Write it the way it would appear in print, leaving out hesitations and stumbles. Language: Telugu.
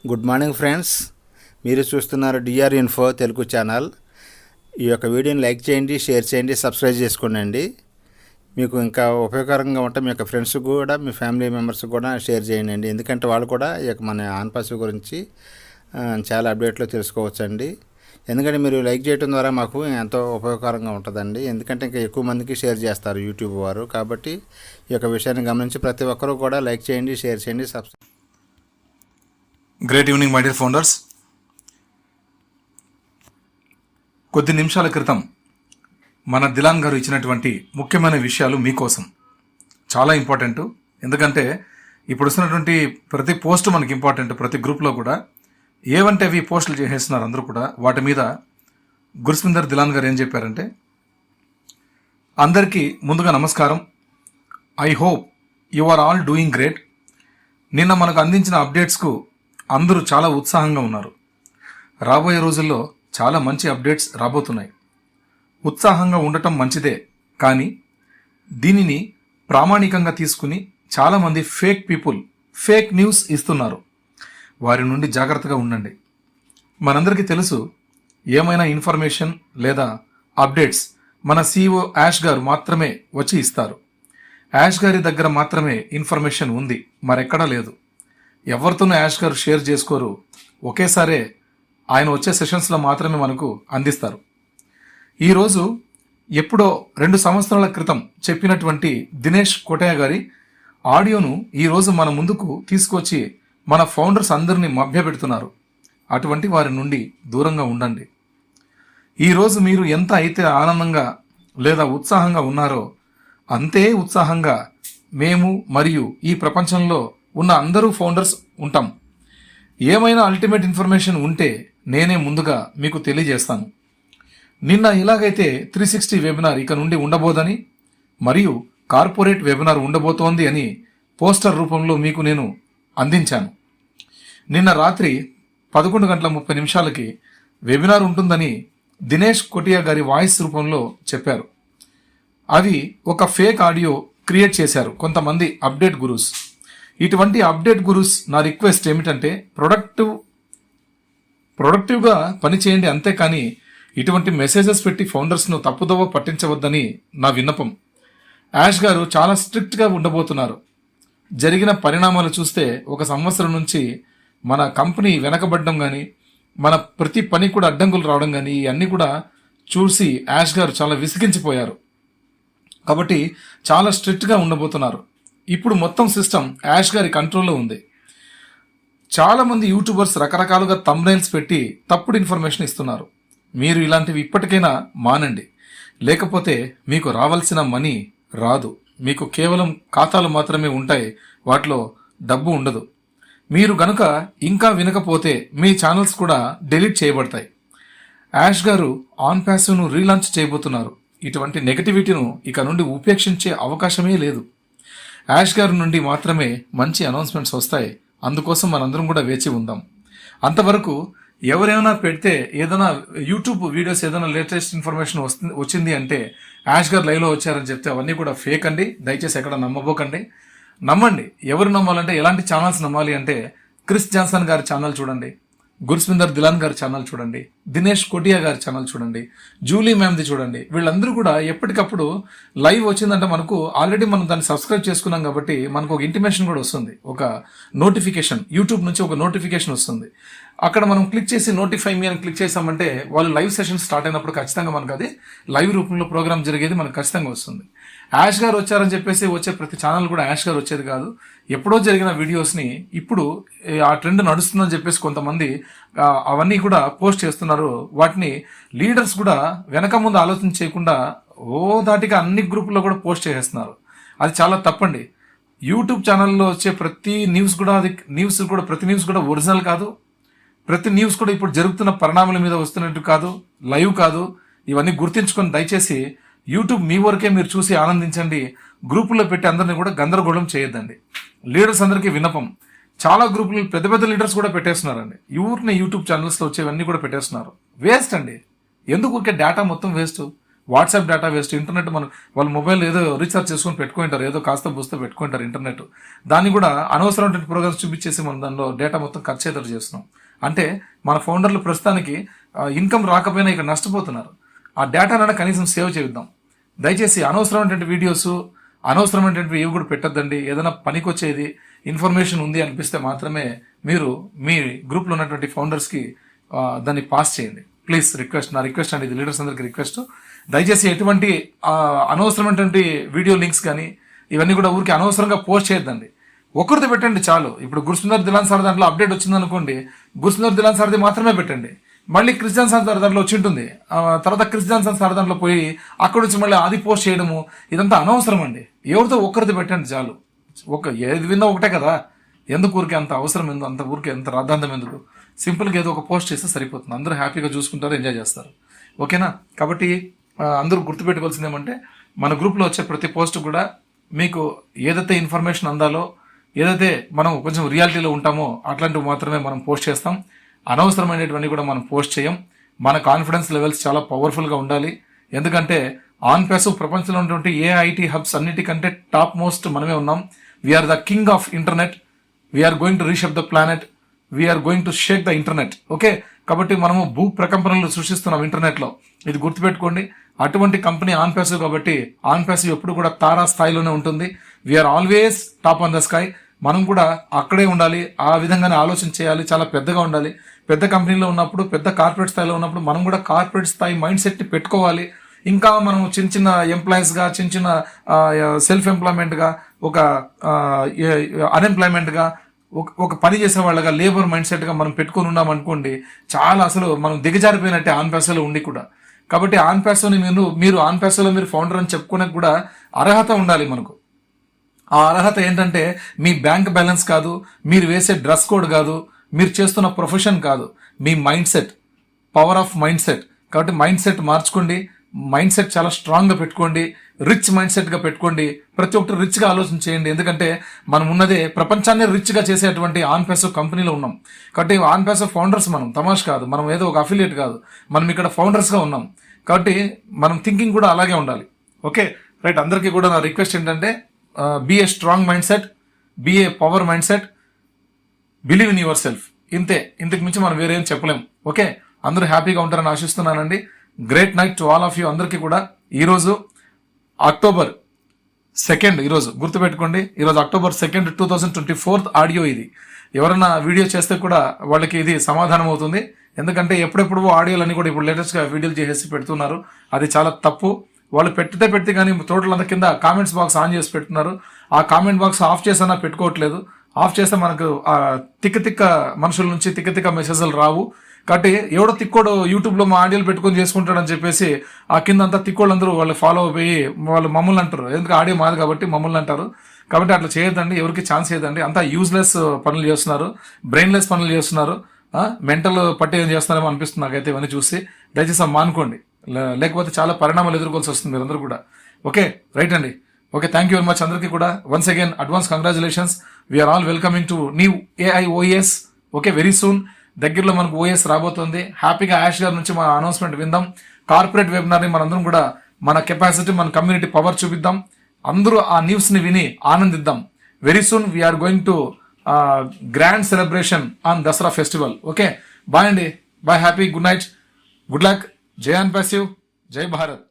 గుడ్ మార్నింగ్ ఫ్రెండ్స్, మీరు చూస్తున్నారు డిఆర్ ఇన్ఫో తెలుగు ఛానల్. ఈ యొక్క వీడియోని లైక్ చేయండి, షేర్ చేయండి, సబ్స్క్రైబ్ చేసుకోండి. మీకు ఇంకా ఉపయోగకరంగా ఉంటే మీ యొక్క ఫ్రెండ్స్ కూడా, మీ ఫ్యామిలీ మెంబర్స్ కూడా షేర్ చేయండి. ఎందుకంటే వాళ్ళు కూడా ఈ యొక్క మన ఆన్పాస్ గురించి చాలా అప్డేట్లు తెలుసుకోవచ్చండి. ఎందుకంటే మీరు లైక్ చేయడం ద్వారా మాకు ఎంతో ఉపయోగకరంగా ఉంటుందండి. ఎందుకంటే ఇంకా ఎక్కువ మందికి షేర్ చేస్తారు యూట్యూబ్ వారు. కాబట్టి ఈ యొక్క విషయాన్ని గమనించి ప్రతి ఒక్కరూ కూడా లైక్ చేయండి, షేర్ చేయండి, subscribe. Great evening my dear founders. కొద్ది నిమిషాల క్రితం మన దిలాన్ గారు ఇచ్చినటువంటి ముఖ్యమైన విషయాలు మీకోసం చాలా ఇంపార్టెంట్. ఎందుకంటే ఇప్పుడు వస్తున్నటువంటి ప్రతి పోస్ట్ మనకి ఇంపార్టెంట్. ప్రతి గ్రూప్లో కూడా ఏవంటే అవి పోస్టులు చేసేస్తున్నారు అందరూ కూడా. వాటి మీద గుర్స్మిందర్ దిలాన్ గారు ఏం చెప్పారంటే, అందరికీ ముందుగా నమస్కారం. I hope you are all doing great. నిన్న మనకు అందించిన అప్డేట్స్కు అందరూ చాలా ఉత్సాహంగా ఉన్నారు. రాబోయే రోజుల్లో చాలా మంచి అప్డేట్స్ రాబోతున్నాయి. ఉత్సాహంగా ఉండటం మంచిదే, కానీ దీనిని ప్రామాణికంగా తీసుకుని చాలామంది ఫేక్ పీపుల్ ఫేక్ న్యూస్ ఇస్తున్నారు. వారి నుండి జాగ్రత్తగా ఉండండి. మనందరికీ తెలుసు, ఏమైనా ఇన్ఫర్మేషన్ లేదా అప్డేట్స్ మన CEO యాష్ గారు మాత్రమే వచ్చి ఇస్తారు. యాష్ గారి దగ్గర మాత్రమే ఇన్ఫర్మేషన్ ఉంది, మరెక్కడా లేదు. ఎవరితోనూ యాష్ గారు షేర్ చేసుకోరు. ఒకేసారే ఆయన వచ్చే సెషన్స్లో మాత్రమే మనకు అందిస్తారు. ఈరోజు ఎప్పుడో 2 సంవత్సరాల క్రితం చెప్పినటువంటి దినేష్ కోటయ్య గారి ఆడియోను ఈరోజు మన ముందుకు తీసుకొచ్చి మన ఫౌండర్స్ అందరినీ మభ్యపెడుతున్నారు. అటువంటి వారి నుండి దూరంగా ఉండండి. ఈరోజు మీరు ఎంత అయితే ఆనందంగా లేదా ఉత్సాహంగా ఉన్నారో అంతే ఉత్సాహంగా మేము మరియు ఈ ప్రపంచంలో ఉన్న అందరూ ఫౌండర్స్ ఉంటాం. ఏమైనా అల్టిమేట్ ఇన్ఫర్మేషన్ ఉంటే నేనే ముందుగా మీకు తెలియజేస్తాను. నిన్న ఇలాగైతే 360 వెబినార్ ఇక నుండి ఉండబోదని మరియు కార్పొరేట్ వెబినార్ ఉండబోతోంది అని పోస్టర్ రూపంలో మీకు నేను అందించాను. నిన్న రాత్రి 11:30 వెబినార్ ఉంటుందని దినేష్ కోటియా గారి వాయిస్ రూపంలో చెప్పారు. అవి ఒక ఫేక్ ఆడియో క్రియేట్ చేశారు కొంతమంది అప్డేట్ గురూస్. ఇటువంటి అప్డేట్ గురూస్ నా రిక్వెస్ట్ ఏమిటంటే, ప్రొడక్టివ్గా పనిచేయండి, అంతేకాని ఇటువంటి మెసేజెస్ పెట్టి ఫౌండర్స్ను తప్పుదోవ పట్టించవద్దని నా విన్నపం. యాష్ గారు చాలా స్ట్రిక్ట్గా ఉండబోతున్నారు. జరిగిన పరిణామాలు చూస్తే 1 సంవత్సరం నుంచి మన కంపెనీ వెనకబడడం కానీ, మన ప్రతి పని కూడా అడ్డంకులు రావడం కానీ, ఇవన్నీ కూడా చూసి యాష్ గారు చాలా విసిగించిపోయారు. కాబట్టి చాలా స్ట్రిక్ట్గా ఉండబోతున్నారు. ఇప్పుడు మొత్తం సిస్టమ్ యాష్ గారి కంట్రోల్లో ఉంది. చాలామంది యూట్యూబర్స్ రకరకాలుగా థంబ్నైల్స్ పెట్టి తప్పుడు ఇన్ఫర్మేషన్ ఇస్తున్నారు. మీరు ఇలాంటివి ఇప్పటికైనా మానండి, లేకపోతే మీకు రావాల్సిన మనీ రాదు. మీకు కేవలం ఖాతాలు మాత్రమే ఉంటాయి, వాటిలో డబ్బు ఉండదు. మీరు గనుక ఇంకా వినకపోతే మీ ఛానల్స్ కూడా డిలీట్ చేయబడతాయి. యాష్ గారు ఆన్ ప్యాసివ్ను రీలాంచ్ చేయబోతున్నారు. ఇటువంటి నెగటివిటీను ఇక నుండి ఉపేక్షించే అవకాశమే లేదు. యాష్ గారి నుండి మాత్రమే మంచి అనౌన్స్మెంట్స్ వస్తాయి. అందుకోసం మనందరం కూడా వేచి ఉందాం. అంతవరకు ఎవరైనా పెడితే, ఏదైనా యూట్యూబ్ వీడియోస్ ఏదైనా లేటెస్ట్ ఇన్ఫర్మేషన్ వచ్చింది అంటే యాష్ గారు లైవ్లో వచ్చారని చెప్తే అవన్నీ కూడా ఫేక్ అండి. దయచేసి ఎక్కడ నమ్మబోకండి. నమ్మండి. ఎవరు నమ్మాలంటే, ఎలాంటి ఛానల్స్ నమ్మాలి అంటే, క్రిస్ జాన్సన్ గారి ఛానల్ చూడండి, గుర్స్మిందర్ దిలాన్ గారి ఛానల్ చూడండి, దినేష్ కోటియా గారి ఛానల్ చూడండి, జూలీ మ్యామ్ది చూడండి. వీళ్ళందరూ కూడా ఎప్పటికప్పుడు లైవ్ వచ్చిందంటే మనకు ఆల్రెడీ మనం దాన్ని సబ్స్క్రైబ్ చేసుకున్నాం కాబట్టి మనకు ఒక ఇంటిమేషన్ కూడా వస్తుంది, ఒక నోటిఫికేషన్. యూట్యూబ్ నుంచి ఒక నోటిఫికేషన్ వస్తుంది. అక్కడ మనం క్లిక్ చేసి నోటిఫై మీ అని క్లిక్ చేసామంటే వాళ్ళు లైవ్ సెషన్ స్టార్ట్ అయినప్పుడు ఖచ్చితంగా మనకు అది లైవ్ రూపంలో ప్రోగ్రామ్ జరిగేది మనకు ఖచ్చితంగా వస్తుంది. యాష్ గారు వచ్చారని చెప్పేసి వచ్చే ప్రతి ఛానల్ కూడా యాష్ గారు వచ్చేది కాదు. ఎప్పుడో జరిగిన వీడియోస్ని ఇప్పుడు ఆ ట్రెండ్ నడుస్తుందని చెప్పేసి కొంతమంది అవన్నీ కూడా పోస్ట్ చేస్తున్నారు. వాటిని లీడర్స్ కూడా వెనక ముందు ఆలోచన చేయకుండా దాటిగా అన్ని గ్రూపుల్లో కూడా పోస్ట్ చేసేస్తున్నారు. అది చాలా తప్పండి. యూట్యూబ్ ఛానల్లో వచ్చే ప్రతి న్యూస్ కూడా ఒరిజినల్ కాదు. ప్రతి న్యూస్ కూడా ఇప్పుడు జరుగుతున్న పరిణామాల మీద వస్తున్నట్టు కాదు, లైవ్ కాదు. ఇవన్నీ గుర్తించుకొని దయచేసి యూట్యూబ్ మీ వరకే మీరు చూసి ఆనందించండి. గ్రూపుల్లో పెట్టి అందరినీ కూడా గందరగోళం చేయొద్దండి. లీడర్స్ అందరికీ విన్నపం. చాలా గ్రూపులు పెద్ద పెద్ద లీడర్స్ కూడా పెట్టేస్తున్నారండి. యూట్యూబ్ ఛానల్స్లో వచ్చేవన్నీ కూడా పెట్టేస్తున్నారు. వేస్ట్ అండి. ఎందుకు ఊరికే డేటా మొత్తం waste. WhatsApp data waste, internet వాళ్ళ మొబైల్ ఏదో రీఛార్జ్ చేసుకొని పెట్టుకుంటారు, ఏదో కాస్త బూస్తో పెట్టుకుంటారు ఇంటర్నెట్, దాన్ని కూడా అనవసరమైన ప్రోగ్రామ్స్ చూపించేసి మనం దానిలో డేటా మొత్తం ఖర్చు అయ్యేటట్టు చేస్తున్నాం. అంటే మన ఫౌండర్లు ప్రస్తుతానికి ఇన్కమ్ రాకపోయినా ఇక్కడ నష్టపోతున్నారు. ఆ డేటానైనా కనీసం సేవ్ చేద్దాం. దయచేసి అనవసరమైనటువంటి వీడియోస్, అనవసరమైనటువంటి ఏవి కూడా పెట్టద్దండి. ఏదైనా పనికొచ్చేది ఇన్ఫర్మేషన్ ఉంది అనిపిస్తే మాత్రమే మీరు మీ గ్రూప్లో ఉన్నటువంటి ఫౌండర్స్కి దాన్ని పాస్ చేయండి ప్లీజ్. నా రిక్వెస్ట్ అండి, ఇది లీడర్స్ అందరికి రిక్వెస్ట్. దయచేసి ఎటువంటి అనవసరమైనటువంటి వీడియో లింక్స్ కానీ ఇవన్నీ కూడా ఊరికి అనవసరంగా పోస్ట్ చేయొద్దండి. ఒకరిది పెట్టండి చాలు. ఇప్పుడు గురుసుందర్ దిలాన్ సార్ దాంట్లో అప్డేట్ వచ్చింది అనుకోండి, గురుసుందర్ దిలాన్ సార్ది మాత్రమే పెట్టండి. మళ్ళీ క్రిస్ జాన్సన్ సార్ దాంట్లో వచ్చి ఉంటుంది, తర్వాత క్రిస్ జాన్సన్ సార్ దాంట్లో పోయి అక్కడ నుంచి మళ్ళీ అది పోస్ట్ చేయడము, ఇదంతా అనవసరం అండి. ఎవరితో ఒక్కరిది పెట్టండి చాలు. ఏది విన్నా ఒకటే కదా, ఎందుకు ఊరికే అంత అవసరం ఎందుకు, అంత ఊరికే ఎంత రాద్ధాంతం ఎందుకు? సింపుల్గా ఏదో ఒక పోస్ట్ చేస్తే సరిపోతుంది, అందరూ హ్యాపీగా చూసుకుంటారు, ఎంజాయ్ చేస్తారు. ఓకేనా? కాబట్టి అందరూ గుర్తుపెట్టుకోవాల్సింది ఏమంటే, మన గ్రూప్లో వచ్చే ప్రతి పోస్ట్ కూడా మీకు ఏదైతే ఇన్ఫర్మేషన్ అందాలో, ఏదైతే మనం కొంచెం రియాలిటీలో ఉంటామో అట్లాంటివి మాత్రమే మనం పోస్ట్ చేస్తాం. అనవసరమైనటువంటి కూడా మనం పోస్ట్ చేయం. మన కాన్ఫిడెన్స్ లెవెల్స్ చాలా పవర్ఫుల్గా ఉండాలి. ఎందుకంటే ఆన్ ప్యాసివ్ ప్రపంచంలో ఉన్నటువంటి ఏఐటీ హబ్స్ అన్నిటికంటే టాప్ మోస్ట్ మనమే ఉన్నాం. We're the king of internet. We're going to reshape the planet. We're going to shake the internet. Okay, కాబట్టి మనము భూ ప్రకంపనలు సృష్టిస్తున్నాం ఇంటర్నెట్లో, ఇది గుర్తుపెట్టుకోండి. అటువంటి కంపెనీ ఆన్ ప్యాసివ్, కాబట్టి ఆన్ ప్యాసివ్ ఎప్పుడు కూడా తారా స్థాయిలోనే ఉంటుంది. We're always top on the sky. మనం కూడా అక్కడే ఉండాలి, ఆ విధంగానే ఆలోచన చేయాలి, చాలా పెద్దగా ఉండాలి. పెద్ద కంపెనీలో ఉన్నప్పుడు, పెద్ద కార్పొరేట్ స్థాయిలో ఉన్నప్పుడు మనం కూడా కార్పొరేట్ స్థాయి మైండ్ సెట్ పెట్టుకోవాలి. ఇంకా మనం చిన్న చిన్న ఎంప్లాయీస్గా, చిన్న చిన్న సెల్ఫ్ ఎంప్లాయ్మెంట్గా, ఒక అన్ఎంప్లాయ్మెంట్గా, ఒక పని చేసే వాళ్ళగా, లేబర్ మైండ్ సెట్గా మనం పెట్టుకొని ఉన్నాం అనుకోండి, చాలా అసలు మనం దిగజారిపోయినట్టే ఆన్ ప్యాసివ్లో ఉండి కూడా. కాబట్టి ఆన్ ప్యాసివ్ని మీరు ఆన్ ప్యాసివ్లో మీరు ఫౌండర్ అని చెప్పుకోవడానికి కూడా అర్హత ఉండాలి మనకు. ఆ అర్హత ఏంటంటే మీ బ్యాంక్ బ్యాలెన్స్ కాదు, మీరు వేసే డ్రెస్ కోడ్ కాదు, మీరు చేస్తున్న ప్రొఫెషన్ కాదు, మీ mind set, power of mind set. కాబట్టి మైండ్ సెట్ మార్చుకోండి, మైండ్ సెట్ చాలా స్ట్రాంగ్గా పెట్టుకోండి, రిచ్ మైండ్ సెట్గా పెట్టుకోండి. ప్రతి ఒక్కటి రిచ్గా ఆలోచన చేయండి. ఎందుకంటే మనం ఉన్నదే ప్రపంచాన్ని రిచ్గా చేసేటువంటి ఆన్ ప్యాసివ్ కంపెనీలో ఉన్నాం. కాబట్టి ఆన్ ప్యాసివ్ ఫౌండర్స్ మనం, తమాష్ కాదు, మనం ఏదో ఒక అఫిలియేట్ కాదు, మనం ఇక్కడ ఫౌండర్స్గా ఉన్నాం. కాబట్టి మనం థింకింగ్ కూడా అలాగే ఉండాలి. Okay right. అందరికీ కూడా నా రిక్వెస్ట్ ఏంటంటే, be a strong mind set, be a power mind set, believe in yourself. ఇంతకు మించి మనం వేరేం చెప్పలేం. ఓకే, అందరూ హ్యాపీగా ఉంటారని ఆశిస్తున్నానండి. Great night to all of you. అందరికీ కూడా ఈరోజు అక్టోబర్ 2, ఈరోజు గుర్తుపెట్టుకోండి, ఈరోజు అక్టోబర్ 2, 2024 ఆడియో ఇది. ఎవరైనా వీడియో చేస్తే కూడా వాళ్ళకి ఇది సమాధానం అవుతుంది. ఎందుకంటే ఎప్పుడెప్పుడు ఆడియోలన్నీ కూడా ఇప్పుడు లేటెస్ట్గా వీడియోలు చేసేసి పెడుతున్నారు, అది చాలా తప్పు. వాళ్ళు పెడితే కానీ టోటల్ అంత కింద కామెంట్స్ బాక్స్ ఆన్ చేసి పెడుతున్నారు. ఆ కామెంట్ బాక్స్ ఆఫ్ చేసినా పెట్టుకోవట్లేదు. ఆఫ్ చేస్తే మనకు తిక్క మనుషుల నుంచి తిక్క మెసేజ్లు రావు. కాబట్టి ఎవడో తిక్కోడు యూట్యూబ్లో మా ఆడియోలు పెట్టుకొని చేసుకుంటాడని చెప్పేసి ఆ కింద అంతా తిక్కోళ్ళందరూ వాళ్ళు ఫాలో అయిపోయి వాళ్ళు మమ్మల్ని అంటారు. ఎందుకంటే ఆడియో మాది కాబట్టి మమ్మల్ని అంటారు. కాబట్టి అట్లా చేయొద్దండి, ఎవరికి ఛాన్స్ చేయదండి. అంతా యూజ్లెస్ పనులు చేస్తున్నారు, బ్రెయిన్లెస్ పనులు చేస్తున్నారు, మెంటల్ పట్టి ఏం చేస్తున్నారేమో అనిపిస్తుంది నాకైతే ఇవన్నీ చూసి. దయచేసి మానుకోండి, లేకపోతే చాలా పరిణామాలు ఎదుర్కోవాల్సి వస్తుంది మీరందరూ కూడా. ఓకే రైట్ అండి. Okay, thank you very much అందరికీ కూడా. Once again advance congratulations. We are all welcoming to new AIOS. Okay, very soon దగ్గరలో మనకు OS రాబోతుంది. హ్యాపీగా యాష్ గారి నుంచి మన అనౌన్స్మెంట్ విందాం. కార్పొరేట్ వెబినార్ని మనందరం కూడా మన కెపాసిటీ, మన కమ్యూనిటీ పవర్ చూపిద్దాం. అందరూ ఆ న్యూస్ని విని ఆనందిద్దాం. Very soon we are going to grand celebration on Dasara festival. Okay, bye అండి, bye, happy, good night, good luck. జై ఆన్ ప్యాసివ్, జై భారత్.